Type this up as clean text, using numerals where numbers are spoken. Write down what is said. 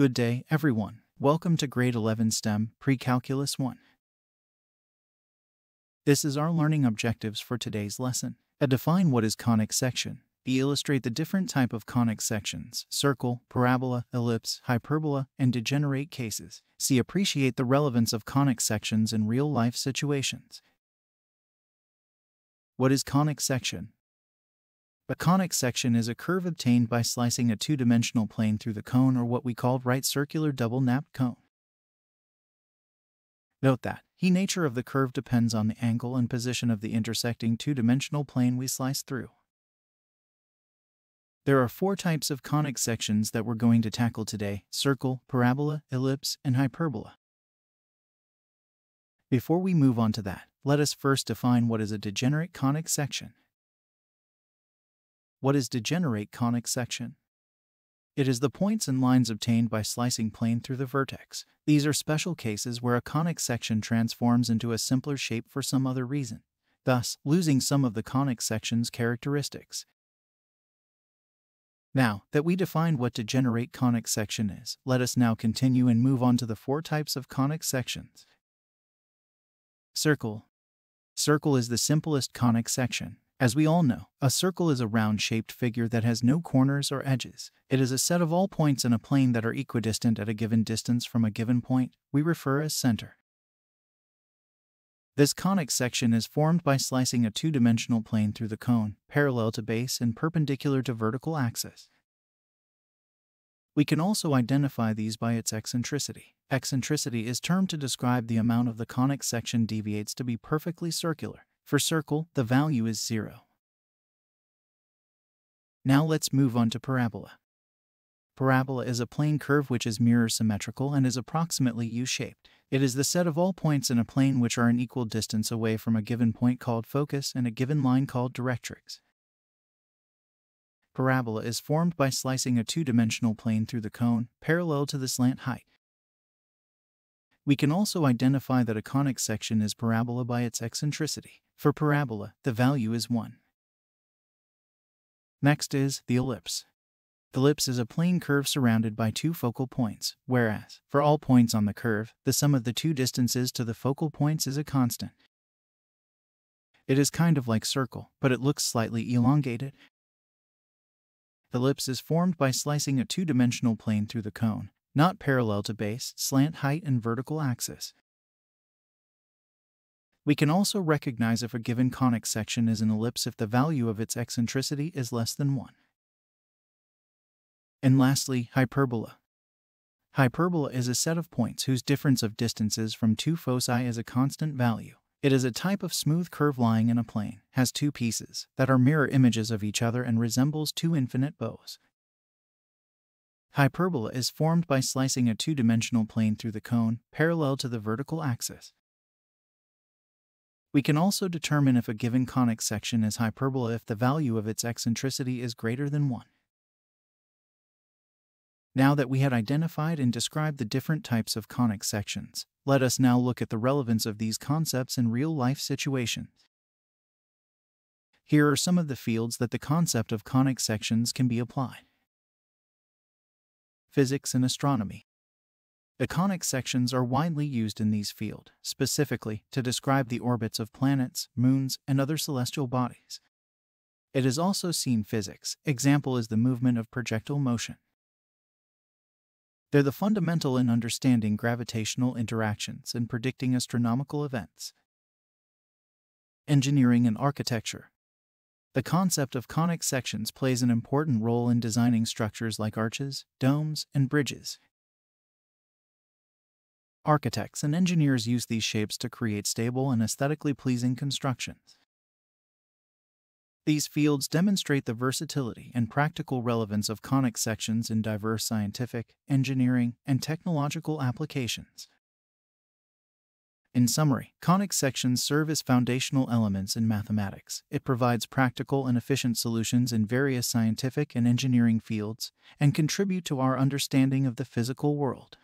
Good day, everyone. Welcome to Grade 11 STEM Pre-Calculus 1. This is our learning objectives for today's lesson. Define what is conic section. B. Illustrate the different type of conic sections, circle, parabola, ellipse, hyperbola, and degenerate cases. C. Appreciate the relevance of conic sections in real-life situations. What is conic section? A conic section is a curve obtained by slicing a two-dimensional plane through the cone, or what we call right circular double-napped cone. Note that the nature of the curve depends on the angle and position of the intersecting two-dimensional plane we slice through. There are four types of conic sections that we're going to tackle today: circle, parabola, ellipse, and hyperbola. Before we move on to that, let us first define what is a degenerate conic section. What is degenerate conic section? It is the points and lines obtained by slicing plane through the vertex. These are special cases where a conic section transforms into a simpler shape for some other reason, thus losing some of the conic section's characteristics. Now that we defined what degenerate conic section is, let us now continue and move on to the four types of conic sections. Circle. Circle is the simplest conic section. As we all know, a circle is a round-shaped figure that has no corners or edges. It is a set of all points in a plane that are equidistant at a given distance from a given point we refer as center. This conic section is formed by slicing a two-dimensional plane through the cone, parallel to base and perpendicular to vertical axis. We can also identify these by its eccentricity. Eccentricity is termed to describe the amount of the conic section deviates to be perfectly circular. For circle, the value is 0. Now let's move on to parabola. Parabola is a plane curve which is mirror symmetrical and is approximately U-shaped. It is the set of all points in a plane which are an equal distance away from a given point called focus and a given line called directrix. Parabola is formed by slicing a two-dimensional plane through the cone, parallel to the slant height. We can also identify that a conic section is parabola by its eccentricity. For parabola, the value is 1. Next is the ellipse. Ellipse is a plane curve surrounded by two focal points, whereas, for all points on the curve, the sum of the two distances to the focal points is a constant. It is kind of like circle, but it looks slightly elongated. Ellipse is formed by slicing a two-dimensional plane through the cone, not parallel to base, slant height, and vertical axis. We can also recognize if a given conic section is an ellipse if the value of its eccentricity is less than 1. And lastly, hyperbola. Hyperbola is a set of points whose difference of distances from two foci is a constant value. It is a type of smooth curve lying in a plane, has two pieces that are mirror images of each other, and resembles two infinite bows. Hyperbola is formed by slicing a two-dimensional plane through the cone, parallel to the vertical axis. We can also determine if a given conic section is hyperbola if the value of its eccentricity is greater than 1. Now that we had identified and described the different types of conic sections, let us now look at the relevance of these concepts in real-life situations. Here are some of the fields that the concept of conic sections can be applied. Physics and astronomy. The conic sections are widely used in these fields, specifically to describe the orbits of planets, moons, and other celestial bodies. It is also seen physics. Example is the movement of projectile motion. They're the fundamental in understanding gravitational interactions and predicting astronomical events. Engineering and architecture. The concept of conic sections plays an important role in designing structures like arches, domes, and bridges. Architects and engineers use these shapes to create stable and aesthetically pleasing constructions. These fields demonstrate the versatility and practical relevance of conic sections in diverse scientific, engineering, and technological applications. In summary, conic sections serve as foundational elements in mathematics. It provides practical and efficient solutions in various scientific and engineering fields, and contribute to our understanding of the physical world.